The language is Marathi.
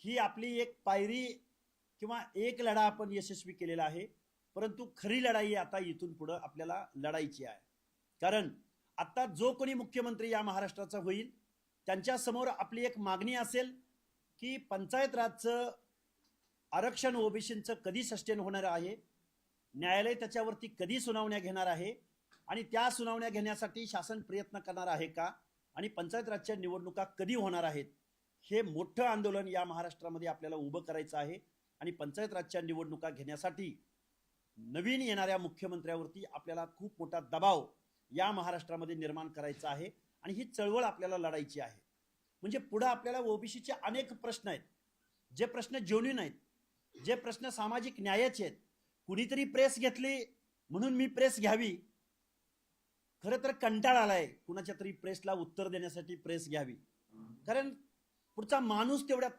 ही आपली एक पायरी किंवा एक लढा आपण यशस्वी केलेला आहे, परंतु खरी लढाई आता इथून पुढे आपल्याला लढायची आहे. कारण आता जो कोणी मुख्यमंत्री या महाराष्ट्राचा होईल त्यांच्या समोर आपली एक मागणी असेल की पंचायत राजचं आरक्षण ओबीसीचं कधी सस्टेन होणार आहे, न्यायालय त्याच्यावरती कधी सुनावण्या घेणार आहे आणि त्या सुनावण्या घेण्यासाठी शासन प्रयत्न करणार आहे का, आणि पंचायत राजच्या निवडणुका कधी होणार आहेत, हे मोठं आंदोलन या महाराष्ट्रामध्ये आपल्याला उभं करायचं आहे. आणि पंचायत राजच्या निवडणुका घेण्यासाठी नवीन येणाऱ्या मुख्यमंत्र्यावरती आपल्याला खूप मोठा दबाव या महाराष्ट्रामध्ये निर्माण करायचा आहे आणि ही चळवळ आपल्याला लढायची आहे. म्हणजे पुढे आपल्याला ओबीसीचे अनेक प्रश्न आहेत, जे प्रश्न जेन्युइन आहेत, जे प्रश्न सामाजिक न्यायाचे आहेत. कुणीतरी प्रेस घेतली म्हणून मी प्रेस घ्यावी, खरं तर कंटाळा आलाय कुणाच्या तरी प्रेसला उत्तर देण्यासाठी प्रेस घ्यावी. कारण पुढचा माणूस तेवढ्या